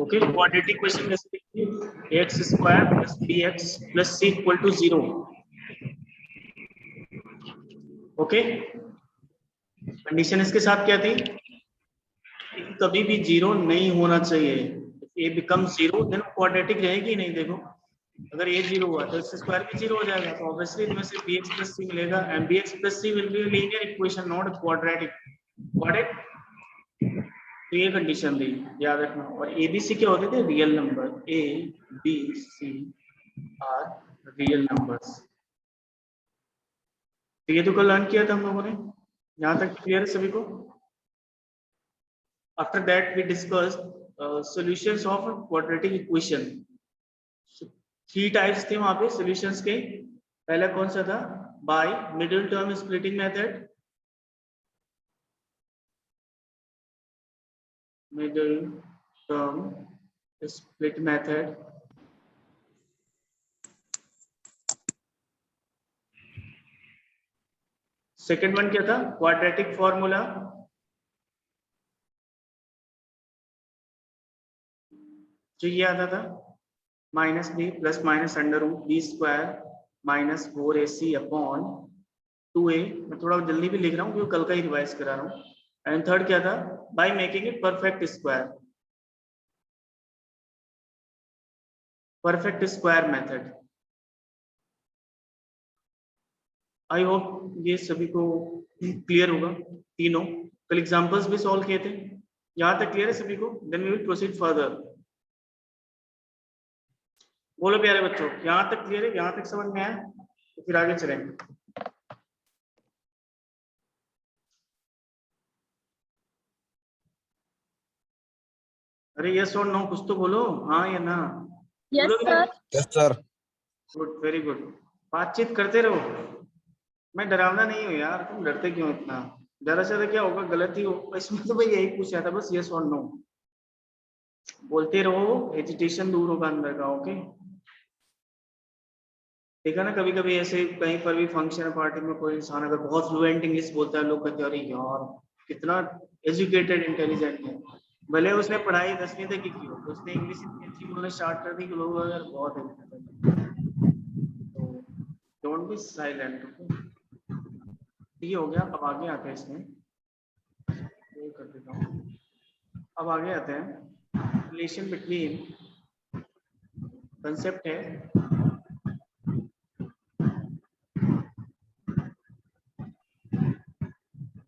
Okay, quadratic equation कैसे लिखिए, x square plus B x plus C equal to 0। Okay, condition इसके साथ क्या थी, कभी भी 0 नहीं होना चाहिए। ए बिकम 0 देन क्वाड्रेटिक रहेगी नहीं। देखो अगर ये 0 हुआ तो इससे स्क्वायर भी 0 हो जाएगा, तो ऑब्वियसली इसमें से bx प्लस सी मिलेगा, and bx plus C will be a linear equation not quadratic. Got it? तो ये कंडीशन दी, याद रखना। और एबीसी क्या होते थे, real number. A B C are real numbers. तो ये तो कल लर्न किया था हम लोगों ने, यहाँ तक क्लियर है सभी को? After that we discussed solutions of quadratic equation. Three types थे वहां पे सॉल्यूशंस के। पहला कौन सा था, by middle term splitting method, middle term split method. Second one क्या था, क्वाड्रेटिक फॉर्मूला, जो ये आता था minus B plus minus under root B square minus 4ac upon 2a। मैं थोड़ा जल्दी भी लिख रहा हूँ क्योंकि कल का ही रिवाइज करा रहा हूँ। एंड थर्ड क्या था, by making it perfect square, perfect square method. I hope ये सभी को क्लियर होगा तीनों। कल एग्जांपल्स भी सॉल्व किए थे, यहाँ तक क्लियर है सभी को? Then we will proceed further. बोलो प्यारे बच्चों, यहाँ तक क्लियर है, यहाँ तक समझ में आया? तो फिर आगे चलेंगे। अरे यस और नो कुछ तो बोलो, हाँ या ना। Yes sir. Yes sir. Good, very good. बातचीत करते रहो, मैं डरावना नहीं हूँ यार, तुम डरते क्यों इतना? ज्यादा से ज्यादा क्या होगा, गलत ही हो इसमें तो भाई यही पूछा था बस, यस और नो बोलते रहो, एजिटेशन दूर होगा अंदर का। ओके, देखा ना कभी कभी ऐसे कहीं पर भी फंक्शन पार्टी में कोई इंसान अगर बहुत फ्लुएंट इंग्लिश बोलता है, लोग कहते हैं अरे यार कितना एजुकेटेड इंटेलिजेंट है। भले उसने पढ़ाई 10वीं तक की हो, तो उसने इंग्लिश इतनी अच्छी बोलना स्टार्ट कर दी कि लोग यार बहुत है। तो डोंट बी साइलेंट। ये हो गया। अब आगे आते हैं, इसमें ये कर देता हूँ। अब आगे आते हैं, रिलेशन बिटवीन, कंसेप्ट है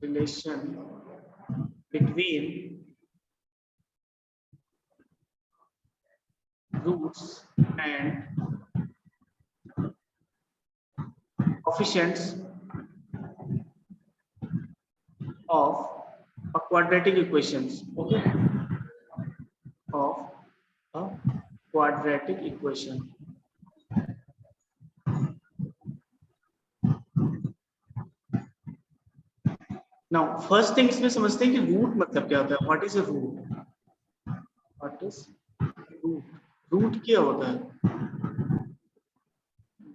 relation between roots and coefficients of a quadratic equations. Okay, of a quadratic equation. Now first thing इसमें समझते हैं कि रूट मतलब क्या होता है। What is a root? What is root? Root क्या होता है?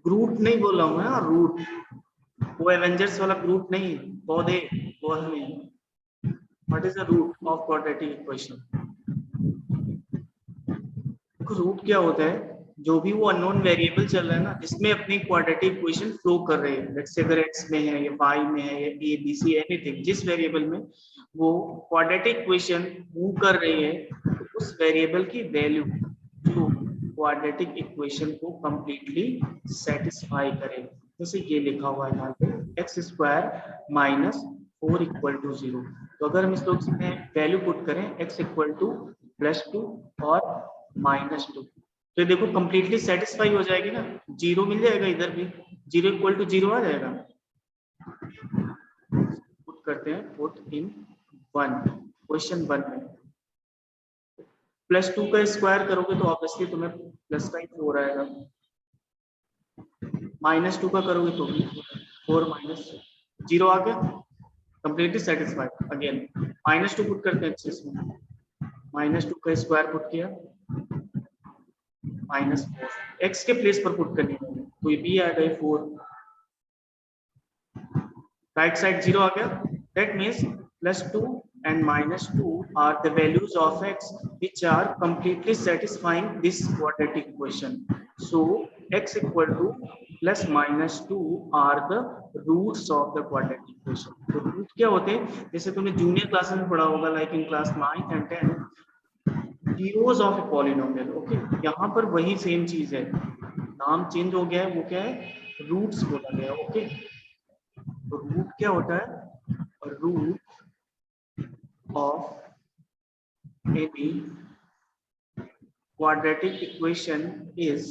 ग्रूट नहीं बोल रहा हूँ मैं, रूट वो एवेंजर्स वाला ग्रूट नहीं, पौधे वो नहीं। What is the root of quadratic equation? Root क्या होता है, जो भी वो अननोन वेरिएबल चल रहा है ना, जिसमें अपनी क्वाड्रेटिक इक्वेशन फ्लो कर रही है। लेट्स से अगर x में है या y में है या a b c एनीथिंग, जिस वेरिएबल में वो क्वाड्रेटिक इक्वेशन मूव कर रही है, तो उस वेरिएबल की वैल्यू जो क्वाड्रेटिक इक्वेशन को कंप्लीटली सेटिस्फाई करे। जैसे ये लिखा हुआ है यहाँ पे x square minus 4 equal to 0। तो अगर हम इस लोग में वैल्यू पुट करें x इक्वल टू +2 और -2, तो ये देखो कंप्लीटली सेटिस्फाई हो जाएगी ना, 0 मिल जाएगा इधर भी, 0 इक्वल टू 0 आ जाएगा। पुट करते हैं, पुट इन 1, क्वेश्चन 1 में +2 का स्क्वायर करोगे तो ऑब्वियसली तुम्हें प्लस का ही 4 आएगा, -2 का करोगे तो भी 4 - 0 आ गया, कंप्लीटली सेटिस्फाइड। अगेन -2 पुट करते हैं इसमें, -2 का स्क्वायर पुट किया -4, x के प्लेस पर पुट करनी है तो ये भी आ गए 4, राइट साइड 0 आ गया। That means +2 and -2 are the values of x which are completely satisfying this quadratic equation. So x equal to plus -2 are the roots of the quadratic equation. तो root क्या होते हैं, जैसे तुमने जूनियर क्लास में पढ़ा होगा, like in class 9th and 10th, zeros of a polynomial. Okay, यहाँ पर वही सेम चीज है, नाम चेंज हो गया है, वो क्या है, रूट्स बोला गया. ओके, तो रूट क्या होता है, root of any quadratic equation is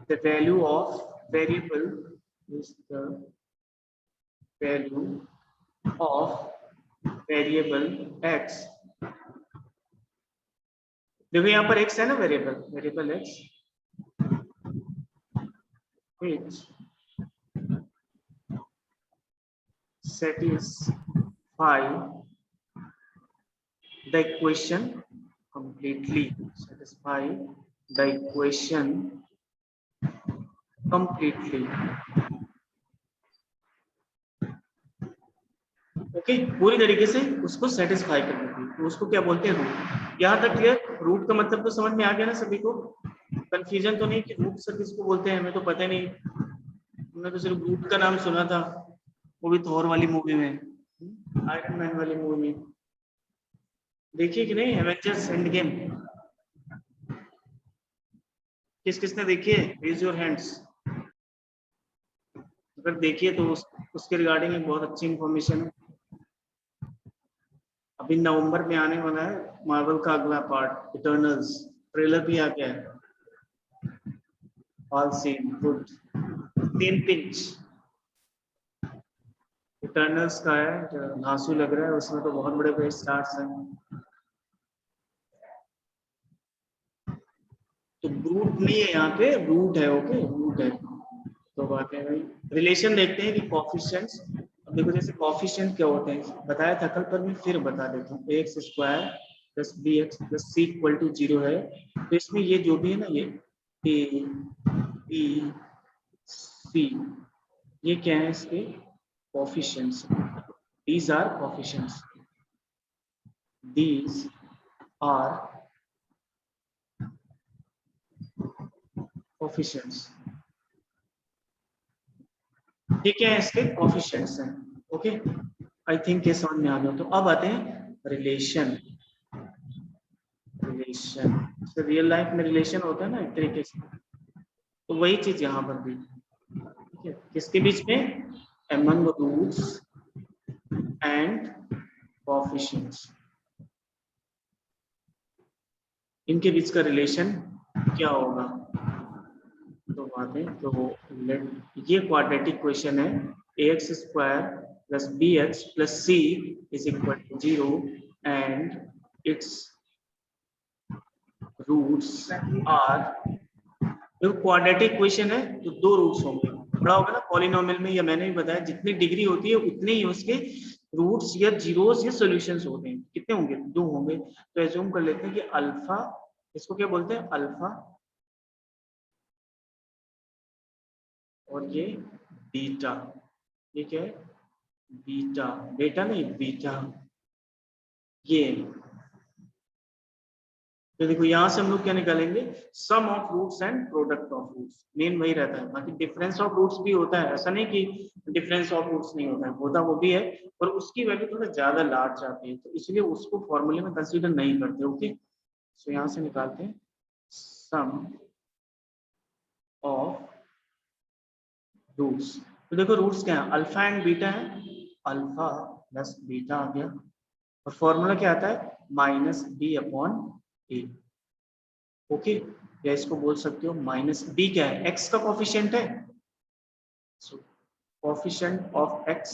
the value of variable is the value of variable x. देखो यहाँ पर x है ना, variable x which satisfy the equation completely, satisfy the equation completely. Okay, पूरी तरीके से उसको सेटिस्फाई करने की, तो उसको क्या बोलते हैं, रूट. यहाँ तक क्लियर? रूट का मतलब तो समझ में आ गया ना सभी को? कंफ्यूजन तो नहीं कि रूट सर किसको बोलते हैं, हमें तो पता नहीं, हमने तो सिर्फ रूट का नाम सुना था, वो भी थॉर वाली मूवी में, आयरन मैन वाली मूवी में. देखिए कि नहीं एवेंजर्स एंड गेम? किस किसने देखी है, रेज योर हैंड्स. अगर देखिए तो उसके रिगार्डिंग एक बहुत अच्छी इंफॉर्मेशन है. अभी नवंबर में आने वाला है मार्वल का अगला पार्ट इटर्नल्स, ट्रेलर भी आ गया है. All seen good. 3 pinch eternals का है, जो धांसू लग रहा है, उसमें तो बहुत बड़े बड़े स्टार्स हैं. तो ब्रूट नहीं है यहाँ पे, रूट है. ओके, रूट है. तो बात है भाई, रिलेशन देखते हैं कि कोफिशिएंट्स. अब देखो जैसे कोफिशिएंट क्या होते हैं बताया था कल, पर मैं फिर बता देता हूँ. X square plus B x plus C equal to 0 है, तो इसमें ये जो भी है ना, ये ए बी सी, ये क्या है, इसके coefficients. These are coefficients, these are coefficients. ये क्या है, इसके कोफिशिएंट्स हैं. ओके, आई थिंक ये समझ में आ गया. तो अब आते हैं रिलेशन. रियल लाइफ में रिलेशन होता है ना एक तरीके से, तो वही चीज यहाँ पर भी. ठीक है, किसके बीच में, among roots and coefficients, इनके बीच का रिलेशन क्या होगा. तो बातें तो ये क्वाड्रेटिक इक्वेशन है, ax square plus B x plus C is equal to 0 and its roots are. जो क्वाड्रेटिक इक्वेशन है तो 2 रूट्स होंगे, बड़ा होगा ना पॉलिनोमियल में, या मैंने भी बताया जितनी डिग्री होती है उतने ही उसके रूट्स या जीरोस या सॉल्यूशंस होते हैं. कितने होंगे, 2 होंगे. तो एज्यूम कर लेते हैं कि अल्फा, इसको क्या बोलते हैं, अल्फा, और ये बीटा. ये क्या है, बीटा, बेटा नहीं बीटा. ये तो देखो यहाँ से हम लोग क्या निकालेंगे, sum of roots and product of roots. Main वही रहता है, बाकी डिफरेंस ऑफ रूट्स भी होता है, ऐसा नहीं कि डिफरेंस ऑफ रूट्स नहीं होता है, होता वो भी है, पर उसकी वैल्यू थोड़ा ज्यादा लार्ज आती है, तो इसलिए उसको फॉर्मूले में कंसीडर नहीं करते. ओके, सो यहाँ से निकालते हैं सम ऑफ रूट्स. तो देखो रूट्स क्या है, अल्फा एंड बीटा है, अल्फा प्लस बीटा आ गया, और फॉर्मूला क्या आता है, माइनस बी अपॉन ए. ओके, या इसको बोल सकते हो माइनस बी क्या है, एक्स का कोफिशिएंट है, सो कोफिशिएंट ऑफ एक्स,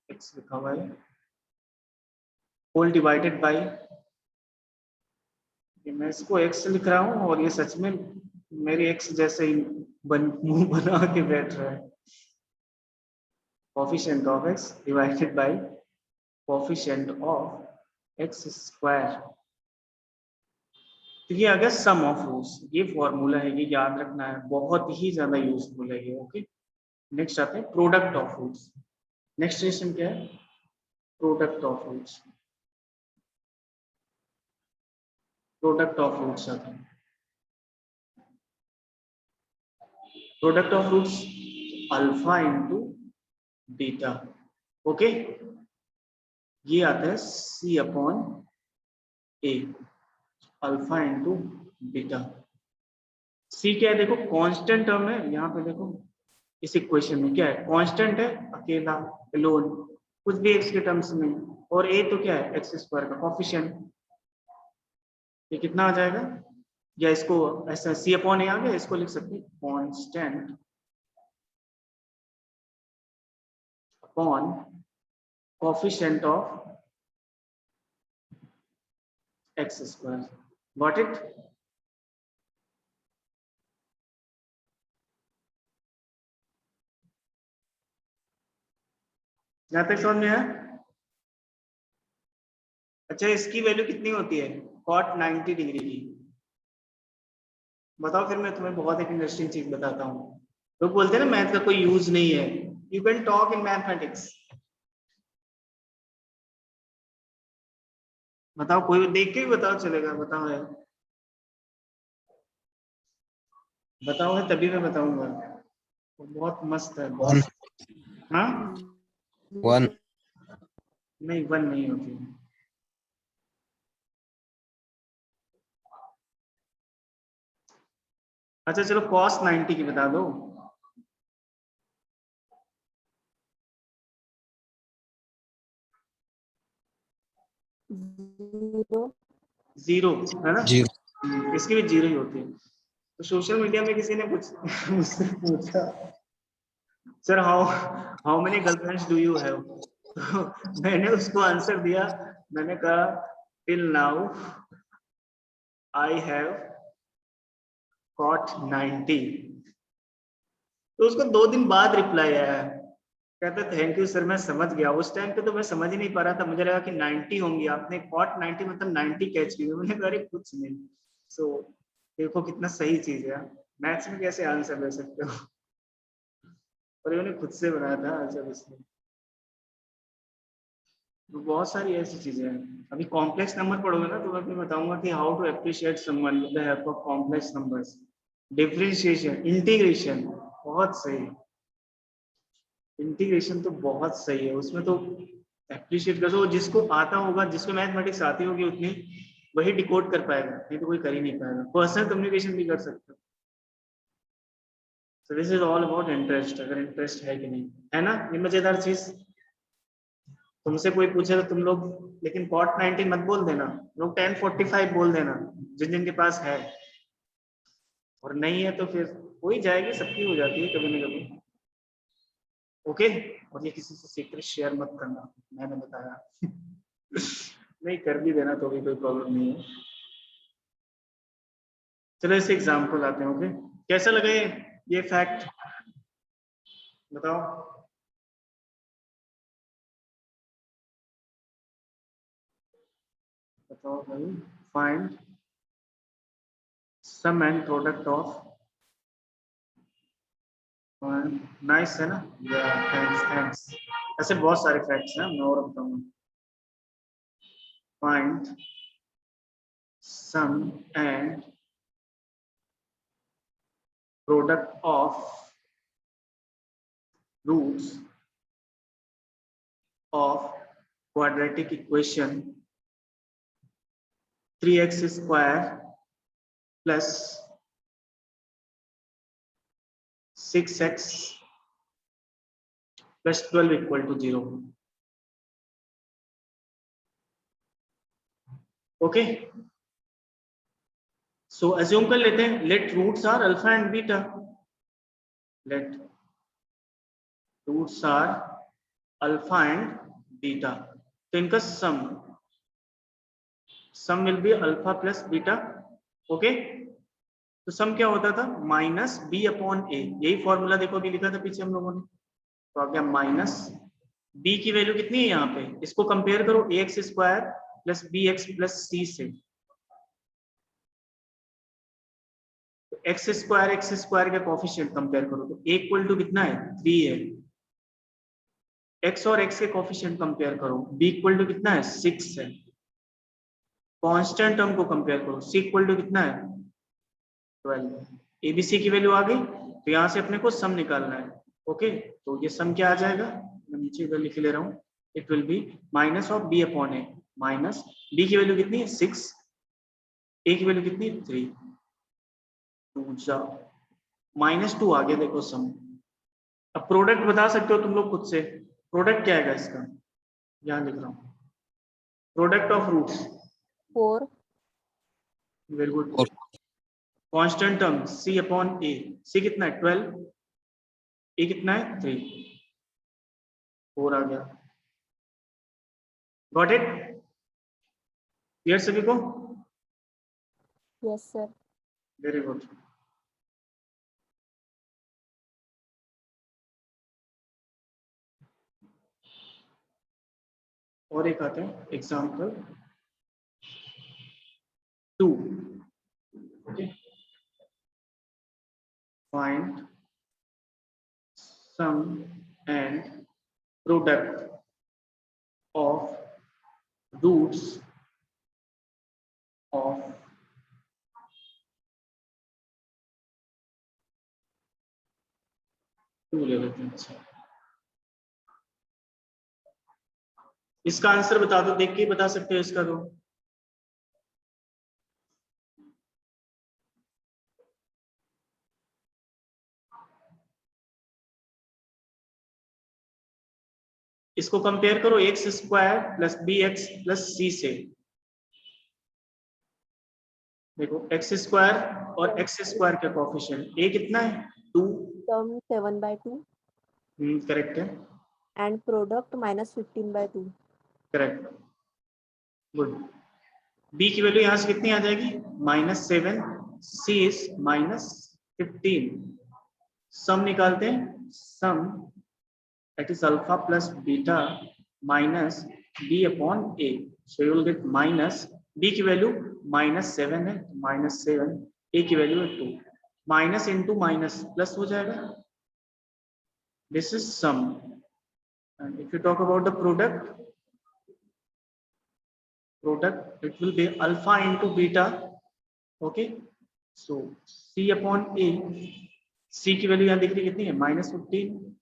एक्स लिखा हुआ है, होल डिवाइडेड बाय, मैं इसको एक्स लिख रहा हूँ और ये सच में मेरे एक्स जैसे ही मुंह बना के बैठ रहा है. Coefficient of x divided by coefficient of x square. तो ये आ गया सम ऑफ रूट्स. ये फॉर्मूला है, ये याद रखना है, बहुत ही ज्यादा यूजफुल है ये. ओके, नेक्स्ट आते हैं product of roots. Next question क्या है, product of roots, product of roots आता है, product of roots alpha into beta. Okay, ये आता है C upon A, alpha into beta. C क्या है देखो, कांस्टेंट टर्म है, यहाँ पे देखो इस इक्वेशन में क्या है, कांस्टेंट है, अकेला एलोन, कुछ भी एक्स के टर्म्स में, और ए तो क्या है एक्स स्क्वायर का कोफिशिएंट। ये कितना आ जाएगा, या इसको ऐसा सी अपॉन ए आ गया, इसको लिख सकते हैं constant upon coefficient of x square. Got it? यहां तक समझ में है? अच्छा, इसकी वैल्यू कितनी होती है cot 90 डिग्री की? बताओ, फिर मैं तुम्हें बहुत एक इंटरेस्टिंग चीज बताता हूँ। लोग बोलते हैं ना मैथ का कोई यूज नहीं है, you can talk in mathematics. बताओ, कोई देख के भी बताओ, चलेगा? बताओ है, बताओ है, तभी मैं बताऊंगा। वो बहुत मस्त है, वन। बहुत। हाँ, वन। नहीं, वन नहीं होती। अच्छा चलो, cos 90 की बता दो। जीरो, है ना? जीरो। इसकी भी जीरो ही होती है। तो सोशल मीडिया में किसी ने कुछ मुझसे पूछा, sir how how many girlfriends do you have? तो मैंने उसको आंसर दिया, मैंने कहा till now I have caught 90। तो उसको 2 दिन बाद रिप्लाई आया, कहता थैंक यू सर, मैं समझ गया। उस टाइम पे तो मैं समझ ही नहीं पा रहा था, मुझे लगा कि 90 होंगी, आपने caught 90 मतलब 90 कैच की। मैंने कहा अरे कुछ नहीं। सो देखो कितना सही चीज है, मैथ्स में कैसे आंसर दे सकते हो। और इन्होंने खुद से बनाया था आंसर इसमें। तो बहुत सारी ऐसी चीजें हैं। अभी कॉम्प्लेक्स नंबर पढ़ोगे ना, तो मैं तुम्हें बताऊंगा कि how to appreciate someone with the help of complex numbers, differentiation, integration. बहुत सही, इंटीग्रेशन तो बहुत सही है, उसमें तो अप्रिशिएट कर दो। जिसको आता होगा, जिसको मैथमेटिक्स आती होगी उतनी, वही डिकोड कर पाएगा, नहीं तो कोई कर ही नहीं पाएगा। पर्सनल कम्युनिकेशन भी कर सकते हो। So this is all about interest, अगर इंटरेस्ट है कि नहीं, है ना? ये मजेदार चीज। तुमसे कोई पूछे तो तुम लोग लेकिन cot 90 मत बोल देना, लोग 1045 बोल देना, जिन जिन के पास है। और नहीं है तो फिर हो ही जाएगी, सबकी हो जाती है कभी ना कभी। ओके, और ये किसी से सीक्रेट शेयर मत करना, मैंने बताया। नहीं, कर भी देना तो भी कोई प्रॉब्लम नहीं है। चलो इसे एग्जाम्पल आते हैं। ओके, कैसा लगा ये फैक्ट? बताओ। बताओ भाई, find sum and product of, nice है ना? Thanks thanks. ऐसे बहुत सारे फैक्ट्स हैं, मैं और बताऊंगा। Find sum and product of roots of quadratic equation 3x square plus 6x plus 12 equal to 0। Okay, so assume कर लेते हैं, let roots are alpha and beta, let roots are alpha and beta. तो इनका sum will be alpha plus beta. Okay, तो sum क्या होता था, minus B upon ए, यही फॉर्मूला देखो अभी लिखा था पीछे हम लोगों ने। तो आ गया माइनस बी की वैल्यू कितनी है यहाँ पे, इसको कंपेयर करो A x square plus B x plus C से। तो एक्स स्क्वायर का कोफिशिएंट कंपेयर करो, तो ए इक्वल टू कितना है, 3 है। x और x के कोफिशिएंट कंपेयर करो, b इक्वल टू कितना है 6 है। कांस्टेंट टर्म को कंपेयर करो, c इक्वल टू कितना है 12। एबीसी की वैल्यू आ गई, तो यहाँ से अपने को सम निकालना है। ओके, तो ये सम क्या आ जाएगा, मैं नीचे इधर लिख ले रहा हूँ, it will B minus of b upon a, minus b की वैल्यू कितनी है 6, a की वैल्यू कितनी है 3, -2 आ गया देखो सम। अब प्रोडक्ट बता सकते हो तुम लोग खुद से, प्रोडक्ट क्या है इसका, यहाँ लिख रहा हूँ, product of roots 4, very good. Constant term c upon a, c कितना है 12, a कितना है 3, 4 आ गया। गॉट इट, क्लियर सभी को? Yes sir. Very good. और एक आते हैं example 2, find sum and product of roots of two ले लेते हैं। अच्छा, इसका आंसर बता दो, देख के ही बता सकते हो इसका तो। इसको कंपेयर करो x square plus B x plus C से। देखो एक्स स्क्वायर और एक्स स्क्वायर का कोफिशिएंट ए कितना है 2, सम 7/2 करेक्ट है, and product -15/2। Correct, good. B की वैल्यू यहाँ से कितनी आ जाएगी -7, सी इज -15। सम निकालते हैं, सम that is alpha plus beta minus b upon a, so you will get minus b की वैल्यू -7 है, -7, a की वैल्यू है 2, माइनस इंटू माइनस प्लस हो जाएगा, this is sum. And if you talk about the product it will be alpha into beta. Okay, so c upon a, c की value यहाँ दिख रही कितनी है -15,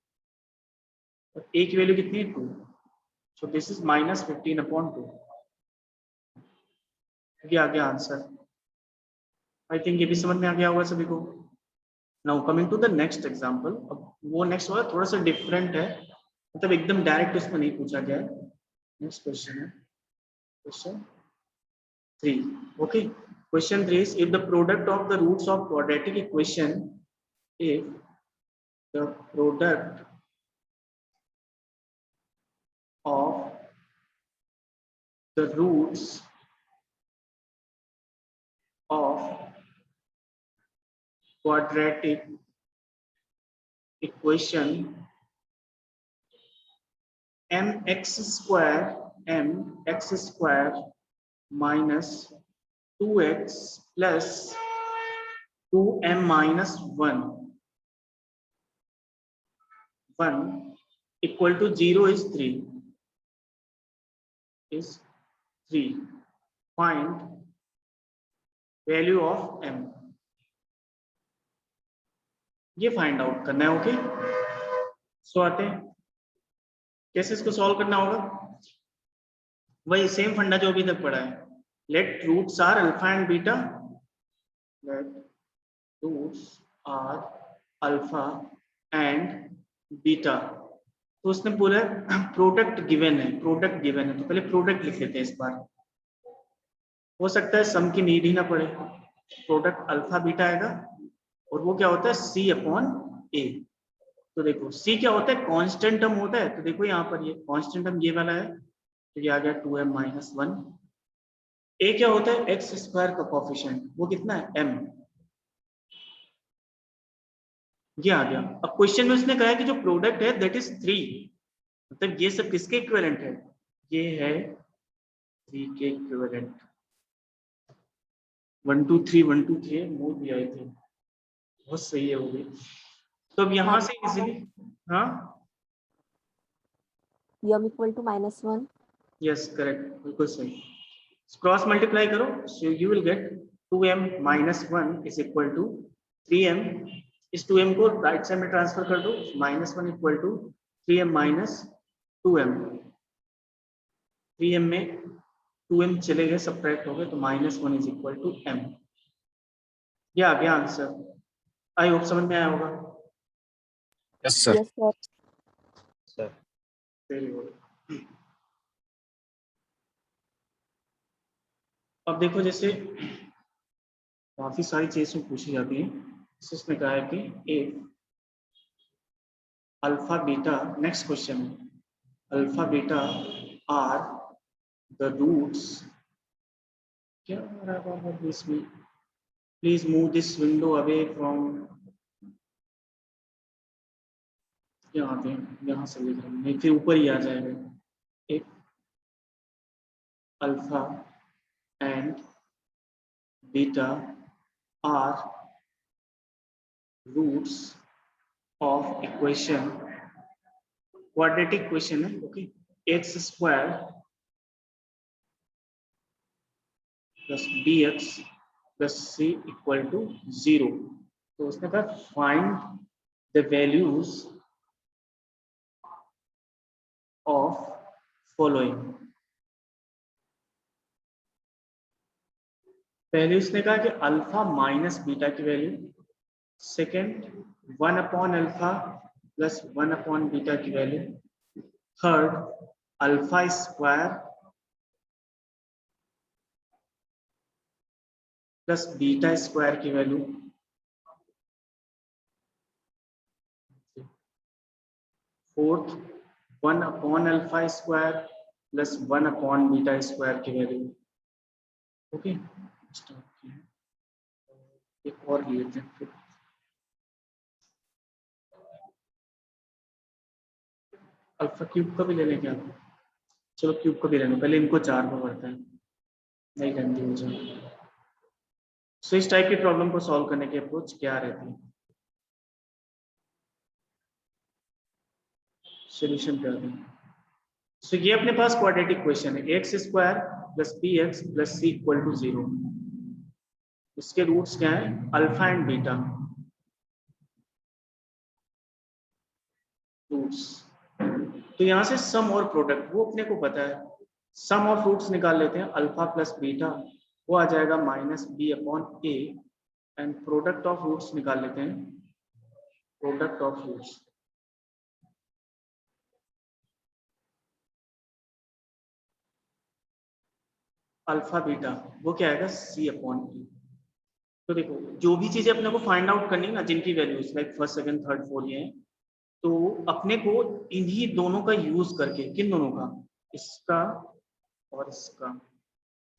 और a की वैल्यू कितनी है 2, so this is -15/2। ये आ गया आंसर। आई थिंक ये भी समझ में आ गया होगा सभी को। Now coming to the next example, अब वो नेक्स्ट वाला थोड़ा सा डिफरेंट है, मतलब एकदम डायरेक्ट उसमें नहीं पूछा गया है। नेक्स्ट क्वेश्चन है question 3। Okay, question 3 is if the product of the roots of quadratic equation, if the product of the roots of quadratic equation mx square minus 2x plus 2m minus 1 equal to 0 is 3, find value of m। ये find out करना है। Okay, सो आते हैं कैसे इसको solve करना होगा, वही सेम फंडा जो अभी तक पढ़ा है। Let roots are alpha and beta, let roots are alpha and beta. तो उसने बोला प्रोडक्ट गिवन है, प्रोडक्ट गिवन है, तो पहले प्रोडक्ट लिख लेते हैं इस बार, हो सकता है सम की नीड ही ना पड़े। प्रोडक्ट अल्फा बीटा आएगा, और वो क्या होता है c अपॉन a। तो देखो c क्या होता है, कांस्टेंट टर्म होता है, तो देखो यहाँ पर ये कांस्टेंट टर्म ये वाला है, तो ये आ गया 2m minus 1। a क्या होता है, एक्स स्क्वायर का कोफिशिएंट, वो कितना है m, ये आ गया। अब क्वेश्चन में उसने कहा है कि जो प्रोडक्ट है दैट इज 3, मतलब ये सब किसके इक्विवेलेंट है, ये है 3 के इक्विवेलेंट। 1 2 3 1 2 3 मोड़ भी आई थी, बहुत सही है वो भी। तो अब यहाँ से इजीली, हाँ m equal to -1. Yes correct, बिल्कुल सही। क्रॉस मल्टीप्लाई करो, so you will gate 2m minus 1 is equal to 3m। इस 2m को राइट साइड में ट्रांसफर कर दो, -1 equal to 3m minus 2m। 3m में 2m चले गए, सब्ट्रैक्ट हो गए, तो -1 इज इक्वल टू m। ये आ गया आंसर। आई होप समझ में आया होगा। Yes sir. Yes, sir. Sir very good. अब देखो, जैसे काफी सारी चीजें पूछी जाती है, इसमें कहा है कि if alpha beta, next question, alpha beta are the roots, क्या हो रहा है दिस में, please move this window away from, यहाँ पे, यहाँ से लिख रहा हूँ, नहीं फिर ऊपर ही आ जाएगा। If alpha and beta are roots of equation, quadratic equation है, okay, x square plus bx plus c equal to 0। तो उसने कहा find the values of following। पहले उसने कहा कि अल्फा माइनस बीटा की value, second 1 upon alpha plus 1 upon beta की value, third alpha square plus beta square की value, fourth 1 upon alpha square plus 1 upon beta square की value. Okay, एक और लेते हैं फिर। अल्फा क्यूब का भी ले लें क्या? चलो क्यूब का भी ले लो, पहले इनको 4 में बढ़ता है, नहीं करती मुझे। सो इस टाइप की प्रॉब्लम को सॉल्व करने की अप्रोच क्या रहती है? सॉल्यूशन क्या है? सो ये अपने पास क्वाड्रेटिक इक्वेशन है, x square plus B x plus C equal to 0। इसके रूट्स क्या है? Alpha and beta roots. तो यहाँ से सम और प्रोडक्ट वो अपने को पता है, सम ऑफ रूट्स निकाल लेते हैं, अल्फा प्लस बीटा वो आ जाएगा minus B upon A, and product of roots निकाल लेते हैं, product of roots alpha beta वो क्या आएगा? C upon A. तो देखो, जो भी चीजें अपने को फाइंड आउट करनी है ना, जिनकी values like first second third fourth ये हैं, तो अपने को इन्हीं दोनों का यूज करके, किन दोनों का? इसका और इसका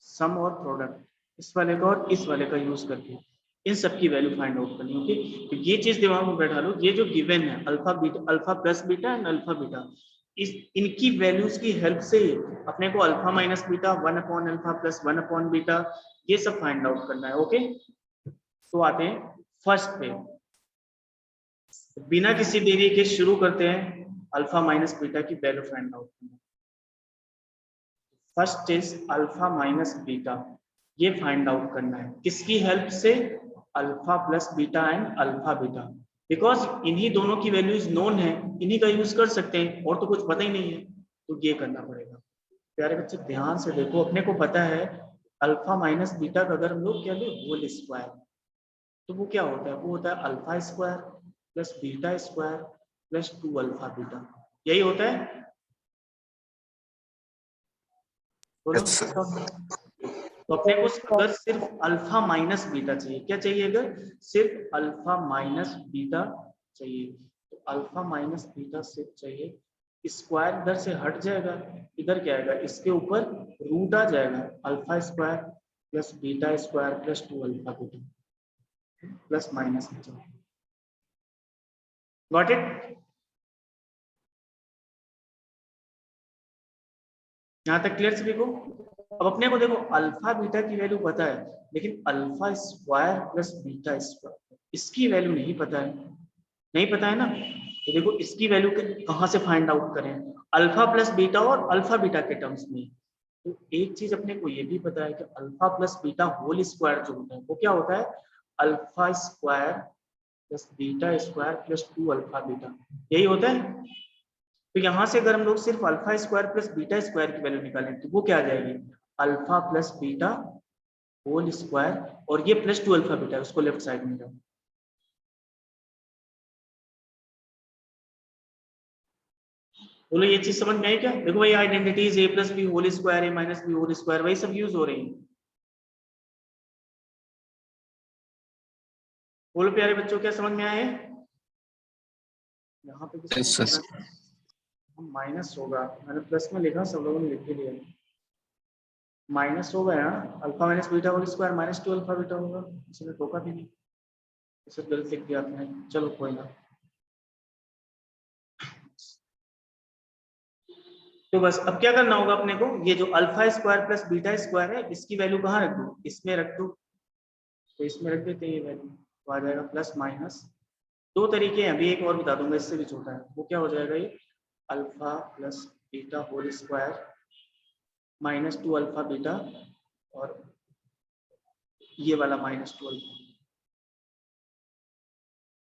सम और प्रोडक्ट, इस वाले का और इस वाले का यूज करके इन सब की वैल्यू फाइंड आउट करनी। ओके, तो ये चीज दिमाग में बैठा लो, ये जो गिवन है alpha beta, alpha plus beta and alpha beta, इस इनकी वैल्यूज की हेल्प से अपने को alpha minus beta, 1 upon alpha plus 1 upon beta, ये सब फाइंड आउट करना है। ओके, तो आते हैं फर्स्ट पे, बिना किसी देरी के शुरू करते हैं अल्फा माइनस बीटा की वैल्यू फाइंड आउट करना। First is alpha minus beta, ये फाइंड आउट करना है किसकी हेल्प से? Alpha plus beta and alpha beta, because इन्हीं दोनों की वैल्यूज नोन है, इन्हीं का यूज कर सकते हैं, और तो कुछ पता ही नहीं है, तो ये करना पड़ेगा। प्यारे बच्चे ध्यान से देखो, अपने को पता है अल्फा माइनस बीटा का अगर हम लोग क्या ले होल स्क्वायर, तो वो क्या होता है? वो होता है alpha square plus beta square plus 2 alpha beta, यही होता है। बोलो। Yes, sir. तो अपने को अगर सिर्फ अल्फा माइनस बीटा चाहिए, क्या चाहिए? अगर सिर्फ अल्फा माइनस बीटा चाहिए, तो अल्फा माइनस बीटा सिर्फ चाहिए, स्क्वायर इधर से हट जाएगा, इधर क्या आएगा? इसके ऊपर रूट आ जाएगा, alpha square plus beta square plus 2 alpha beta plus minus beta. Got it? यहाँ तक क्लियर सभी को? अब अपने को देखो अल्फा बीटा की वैल्यू पता है, लेकिन alpha square plus beta square इसकी वैल्यू नहीं पता है, नहीं पता है ना। तो देखो इसकी वैल्यू कहाँ से फाइंड आउट करें? अल्फा प्लस बीटा और अल्फा बीटा के टर्म्स में। तो एक चीज अपने को ये भी पता है कि alpha plus beta whole square जो होता है वो क्या होता है, alpha square plus beta square plus 2 alpha beta, यही होता है। तो यहाँ से अगर हम लोग सिर्फ alpha square plus beta square की वैल्यू निकालें तो वो क्या आ जाएगी, alpha plus beta whole square, और ये प्लस 2 अल्फा बीटा, उसको लेफ्ट साइड में जाओ। बोलो ये चीज समझ में आई क्या? देखो भाई आइडेंटिटीज ए प्लस बी होल स्क्वायर, ए माइनस बी होल स्क्वायर, वही सब यूज हो रही है। बोलो प्यारे बच्चों क्या समझ में आए? यहाँ पे Yes, sir. माइनस होगा, मैंने प्लस में लिखा, सब लोगों ने लिख के लिया, माइनस होगा यहाँ, alpha minus beta whole square minus 2 alpha beta होगा, इसने टोका भी नहीं, इसे गलत लिख दिया आपने, चलो कोई ना। तो बस अब क्या करना होगा अपने को, ये जो alpha square plus beta square है इसकी वैल्यू कहाँ रख दो, इसमें रख दो, तो इसमें रख देते हैं ये वैल्यू, तो आ जाएगा प्लस माइनस। दो तरीके हैं, अभी एक और बता दूंगा इससे भी छोटा है, वो क्या हो जाएगा, ये alpha plus beta whole square minus 2 alpha beta, और ये वाला माइनस 2 अल्फा,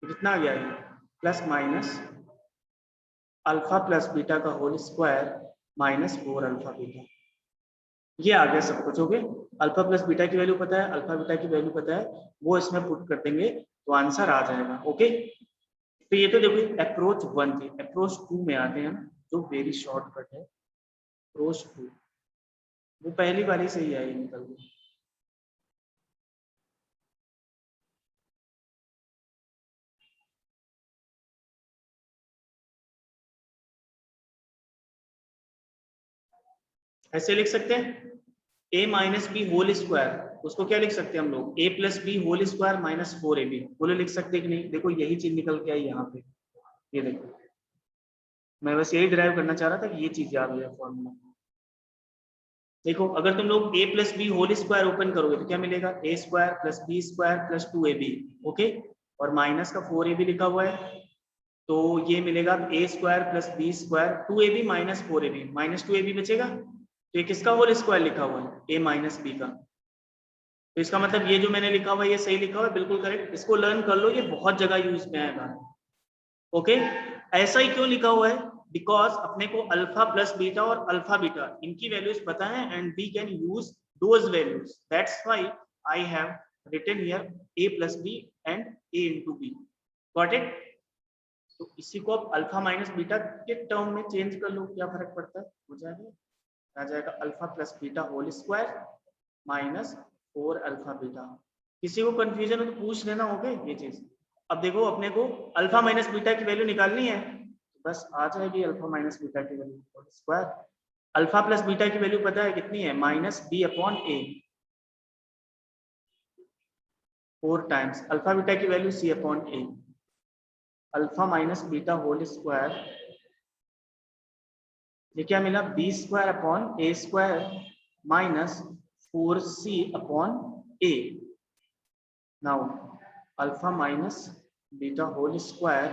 कितना आ गया ये, plus minus alpha plus beta का whole square minus 4 alpha beta, ये आ गया सब कुछ। ओके, अल्फा प्लस बीटा की वैल्यू पता है, अल्फा बीटा की वैल्यू पता है, वो इसमें पुट कर देंगे तो आंसर आ जाएगा। ओके, तो ये तो देखो अप्रोच 1 थी, अप्रोच 2 में आते हैं जो वेरी शॉर्टकट है। अप्रोच 2 वो पहली बारी से ही आई निकल गई। ऐसे लिख सकते हैं a minus b whole square, उसको क्या लिख सकते हैं हम लोग, a plus b whole square minus 4ab, बोले लिख सकते हैं कि नहीं? देखो यही चीज निकल के आई यहाँ पे, ये देखो मैं बस यही ड्राइव करना चाह रहा था कि ये चीज याद हो जाए फॉर्मूला। देखो अगर तुम लोग a plus b whole square open करोगे तो क्या मिलेगा, a square plus b square plus 2ab, okay, और माइनस का 4ab लिखा हुआ है, तो ये मिलेगा a square plus b square 2ab minus 4ab, minus 2ab बचेगा, तो ये किसका होल स्क्वायर लिखा हुआ है, a माइनस बी का, तो इसका मतलब ये जो मैंने लिखा हुआ है ये सही लिखा हुआ है, बिल्कुल करेक्ट, इसको लर्न कर लो, ये बहुत जगह यूज में आएगा। ओके, ऐसा ही क्यों लिखा हुआ है, बिकॉज अपने को अल्फा प्लस बीटा और अल्फा बीटा इनकी वैल्यूज पता है and we can use those values, that's why I have written here a plus b and a into b, got it. तो इसी को आप अल्फा माइनस बीटा के टर्म में चेंज कर लो, क्या फर्क पड़ता है, हो जाएगा, आ जाएगा alpha plus beta whole square minus 4 alpha beta. किसी को कंफ्यूजन हो तो पूछ लेना, हो गए ये चीज। अब देखो अपने को अल्फा माइनस बीटा की वैल्यू निकालनी है, बस आ जाएगी अल्फा माइनस बीटा की value whole square, alpha plus beta की वैल्यू पता है कितनी है, minus B upon A, 4 times alpha beta की value C upon A, alpha minus beta whole square, ये क्या मिला, B square upon A square minus 4c upon A. Now alpha minus beta whole square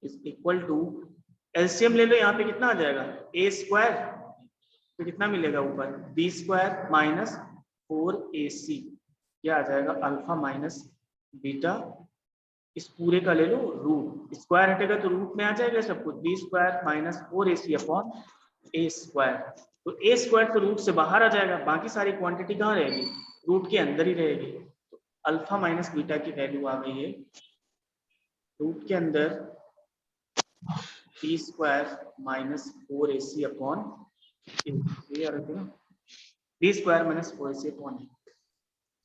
is equal to, LCM ले लो, यहाँ पे कितना आ जाएगा, ए स्क्वायर, तो कितना मिलेगा ऊपर, बी स्क्वायर माइनस 4ac, क्या आ जाएगा अल्फा माइनस बीटा, इस पूरे का ले लो रूट, स्क्वायर हटेगा तो रूट में आ जाएगा सब कुछ, B square minus 4ac upon A square, तो ए स्क्वायर तो रूट से बाहर आ जाएगा, बाकी सारी क्वांटिटी कहाँ रहेगी, रूट के अंदर ही रहेगी, तो अल्फा माइनस बीटा की वैल्यू आ गई है रूट के अंदर b square minus 4ac upon b square minus 4ac upon,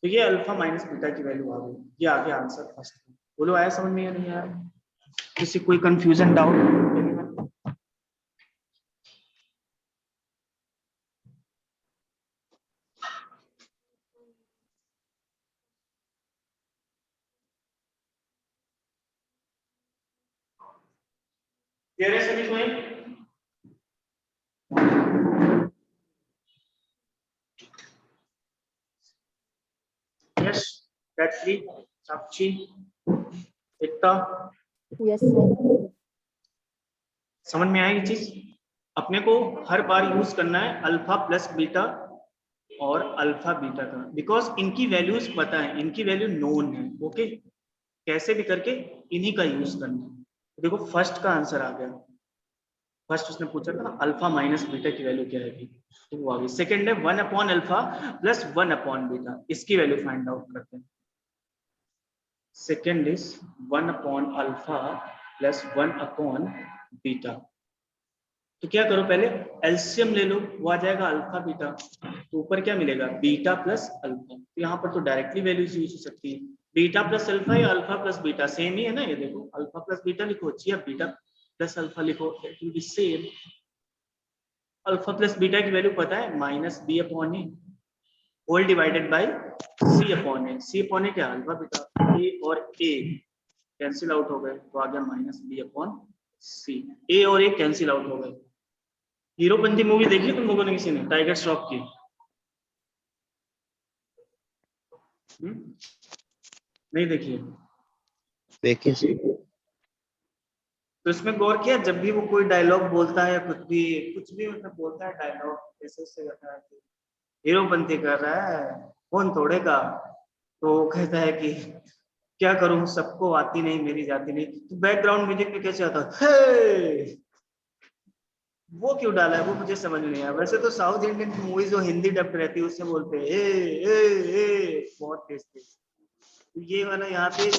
तो ये अल्फा माइनस बीटा की वैल्यू आ गई, ये आ गया आंसर फर्स्ट। बोलो आया समझ में या नहीं आया, किसी कोई कंफ्यूजन डाउट? क्लियर है सभी कोई? यस, कैटरी, साक्षी, एकता, यस सर। समझ में आई ये चीज? अपने को हर बार यूज करना है अल्फा प्लस बीटा और अल्फा बीटा का, बिकॉज इनकी वैल्यूज पता है, इनकी वैल्यू नोन है। ओके, कैसे भी करके इन्हीं का यूज करना है। देखो फर्स्ट का आंसर आ गया, फर्स्ट उसने पूछा था अल्फा माइनस बीटा की वैल्यू क्या है, तो वो आ गई। सेकेंड है 1 upon alpha plus 1 upon beta, इसकी वैल्यू फाइंड आउट करते हैं। Second is 1 upon alpha plus 1 upon beta. तो क्या करो, पहले एलसीएम ले लो, वो आ जाएगा अल्फा बीटा, तो ऊपर क्या मिलेगा बीटा प्लस अल्फा। तो यहाँ पर तो डायरेक्टली वैल्यूज यूज हो सकती है, बीटा प्लस अल्फा या अल्फा प्लस बीटा सेम ही है ना। ये देखो अल्फा प्लस बीटा लिखो अच्छी, या बीटा प्लस अल्फा लिखो, it will be same. Alpha plus beta की वैल्यू पता है minus B upon A whole divided by C upon A. C upon A क्या, अल्फा बीटा, ए और ए कैंसिल आउट हो गए तो आ गया माइनस बी अपॉन सी। ए और ए कैंसिल आउट हो गए। हीरोपंती मूवी देखी तुम लोगों ने किसी ने, टाइगर श्रॉफ की? नहीं देखी? देखिए सर। तो इसमें गौर किया, जब भी वो कोई डायलॉग बोलता है, कुछ भी मतलब बोलता है डायलॉग, ऐसे ऐसे करता है कि हीरोपंती कर रहा है कौन तोड़ेगा, तो वो कहता है कि क्या करूं सबको आती नहीं मेरी जाती नहीं, तो बैकग्राउंड म्यूजिक में कैसे आता है, वो क्यों डाला है वो मुझे समझ नहीं आया। वैसे तो साउथ इंडियन मूवीज जो हिंदी डब रहती है उससे बोलते हैं बहुत तेज तेज, तो ये वाला यहाँ पे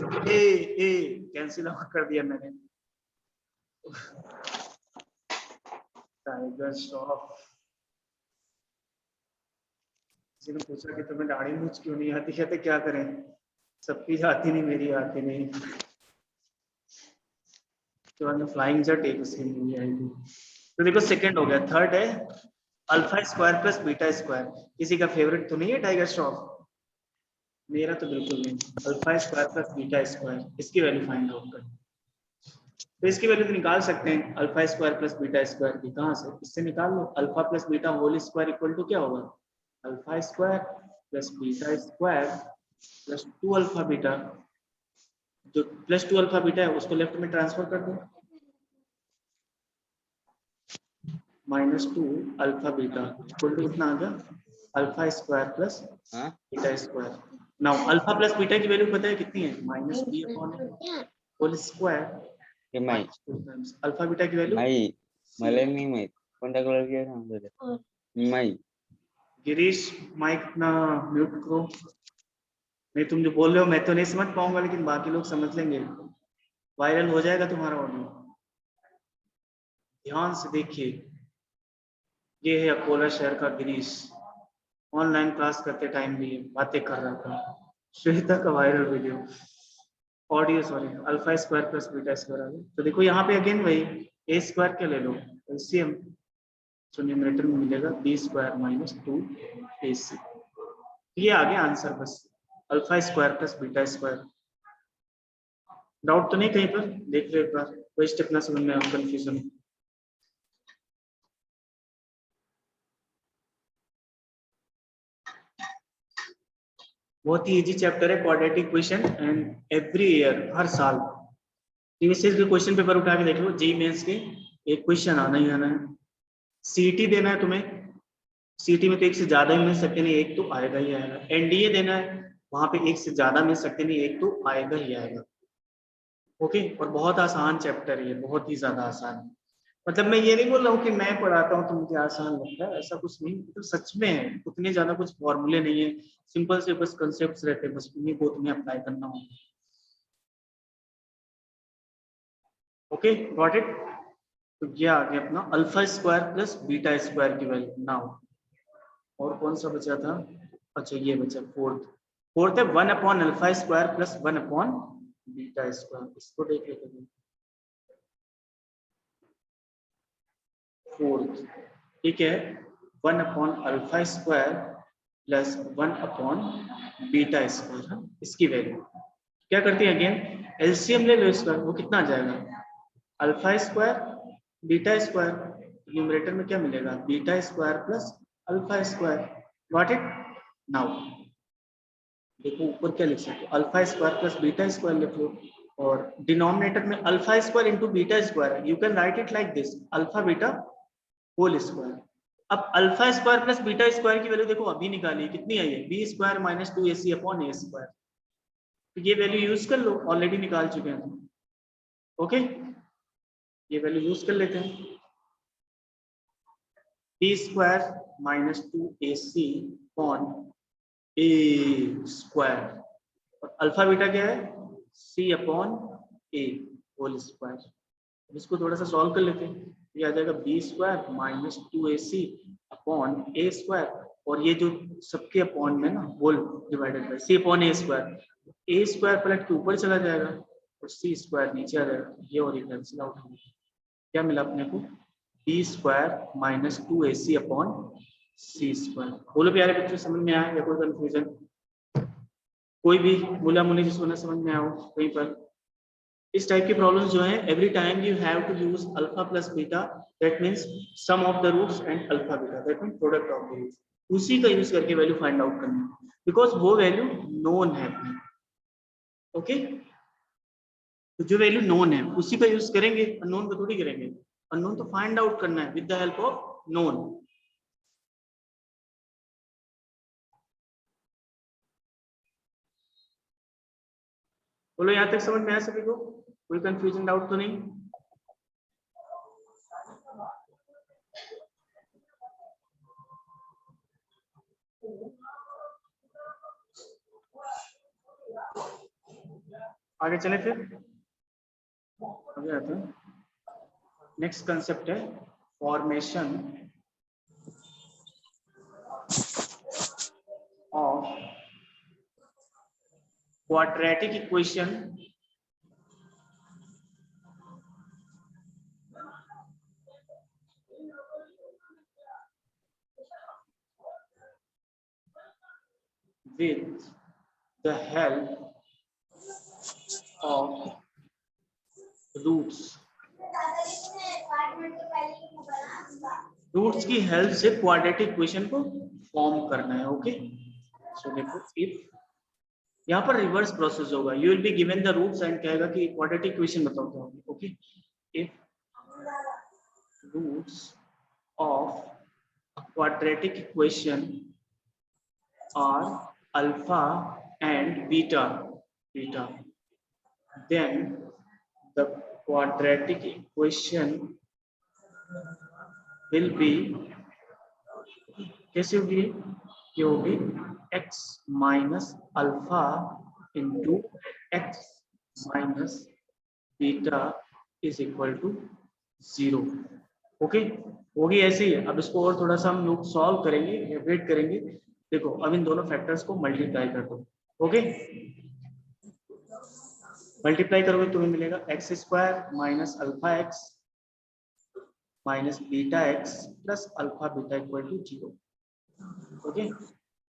कैंसिल आउट कर दिया मैंने। टाइगर श्रॉफ। किसी ने पूछा कि तुम्हें दाढ़ी मूछ क्यों नहीं आती, कहते क्या करें सबकी आती नहीं मेरी आती नहीं। तो बाद में फ्लाइंग जट एक उसकी मूवी आई थी। तो देखो सेकंड हो गया। थर्ड है alpha square plus beta square. किसी का फेवरेट तो नहीं है टाइगर श्रॉफ? मेरा तो बिल्कुल नहीं। Alpha square plus beta square, इसकी वैल्यू फाइंड आउट कर। तो इसकी वैल्यू तो निकाल सकते हैं alpha square plus beta square की। कहाँ से? इससे निकाल लो। Alpha plus beta whole square equal to क्या होगा, alpha square plus beta square plus 2 alpha beta. जो प्लस 2 अल्फा बीटा है उसको लेफ्ट में ट्रांसफर कर दो, minus 2 alpha beta equal to कितना आ गया, alpha square plus beta square. Now alpha plus beta की वैल्यू पता है कितनी है, minus B upon whole square. Alpha beta की वैल्यू मला नाही माहित कोणत्या कलर सांगतो माई। गिरीश माइक अपना म्यूट करो। नहीं तुम जो बोल रहे हो मैं तो नहीं समझ पाऊंगा, लेकिन बाकी लोग समझ लेंगे, वायरल हो जाएगा तुम्हारा ऑडियो। ध्यान से देखिए, ये है अकोला शहर का गिरीश, ऑनलाइन क्लास करते टाइम भी बातें कर रहा था। श्वेता का viral video audio, sorry, alpha square plus beta square आ गया। तो देखो यहाँ पे अगेन वही ए स्क्वायर क्या ले लो एलसीएम, तो न्यूमरेटर में मिलेगा बी स्क्वायर माइनस 2ac। ये आ गया आंसर, बस alpha square plus beta square. Doubt तो नहीं कहीं पर? देख लो एक बार, कोई स्टेप ना समझ में कंफ्यूजन। बहुत ही इजी चैप्टर है quadratic equation, and every year हर साल प्रीवियस के क्वेश्चन पेपर उठा के देख लो, जेईई मेंस के एक क्वेश्चन आना ही आना है। सीटी देना है तुम्हें, सीटी में तो एक से ज्यादा ही मिल सकते नहीं, एक तो आएगा ही आएगा। एनडीए देना है, वहां पे एक से ज्यादा मिल सकते नहीं, एक तो आएगा ही आएगा। ओके, और बहुत आसान चैप्टर है ये, बहुत ही ज्यादा आसान है। मतलब मैं ये नहीं बोल रहा हूँ कि मैं पढ़ाता हूँ तो मुझे आसान लगता है, ऐसा कुछ नहीं, तो सच में है, उतने ज्यादा कुछ फॉर्मूले नहीं है, सिंपल से बस कंसेप्ट रहते हैं, बस उन्हीं को तुम्हें अप्लाई करना होगा। Okay, got it. तो ये आ गया अपना alpha square plus beta square की वैल्यू। नाउ और कौन सा बचा था, अच्छा ये बचा फोर्थ है 1 upon alpha square plus 1 upon beta square. इसको देख लेते हैं। फोर्थ ठीक है, 1 upon alpha square plus 1 upon beta square. इसकी वैल्यू क्या करती है, अगेन एलसीएम ले लो इसका, वो कितना आ जाएगा, alpha square beta square, numerator में क्या मिलेगा, beta square plus alpha square. Got it. Now देखो ऊपर क्या लिख सकते हो, alpha square plus beta square लिख लो, और डिनोमिनेटर में alpha square into beta square. You can write it like this, alpha beta whole square. अब alpha square plus beta square की वैल्यू देखो अभी निकाली, कितनी आई है, B square minus 2ac upon A square. तो ये वैल्यू यूज कर लो, ऑलरेडी निकाल चुके हैं तुम। ओके, ये वैल्यू यूज कर लेते हैं, B square minus 2ac upon A square, और अल्फा बीटा क्या है, c upon A whole square. इसको थोड़ा सा सॉल्व कर लेते हैं, ये आ जाएगा B square minus 2ac upon A square, और ये जो सबके अपॉन में ना whole divided by c upon A square पलट के ऊपर चला जाएगा और c स्क्वायर नीचे आ जाएगा, ये और ये कैंसिल आउट हो गया। क्या मिला अपने को, b square minus 2ac upon c square. बोलो प्यारे बच्चों, समझ में आया या कोई कंफ्यूजन, कोई भी मुला मुली जिसको ना समझ में आओ कहीं पर। इस टाइप की प्रॉब्लम्स जो है, every time you have to use alpha plus beta, that means sum of the roots and alpha beta, that means product of the roots. उसी का यूज करके वैल्यू फाइंड आउट करनी है, बिकॉज वो value known है अपनी। Okay, तो जो वैल्यू नोन है उसी का यूज करेंगे, अननोन को थोड़ी करेंगे। अननोन तो फाइंड आउट करना है with the help of known. बोलो यहां तक समझ में आया सभी को, कोई कंफ्यूजन डाउट तो नहीं। आगे चले फिर, आगे आते हैं। नेक्स्ट कंसेप्ट है formation of quadratic equation with the help of roots. Roots की हेल्प से क्वाड्रेटिक इक्वेशन को फॉर्म करना है। ओके, सो देखो इफ यहाँ पर रिवर्स प्रोसेस होगा, you will be given the roots and कहेगा कि क्वाड्रेटिक इक्वेशन बताओ क्या होगी। Okay, if roots of quadratic equation are alpha and beta, then the quadratic equation will be, कैसे होगी, ये होगी x minus alpha into x minus beta is equal to 0। Okay, होगी ऐसे ही। अब इसको और थोड़ा सा हम लोग सॉल्व करेंगे, एवरेट करेंगे। देखो अब इन दोनों फैक्टर्स को मल्टीप्लाई कर दो। ओके, मल्टीप्लाई करोगे तुम्हें मिलेगा x square minus alpha x minus beta x plus alpha beta equal to 0। Okay,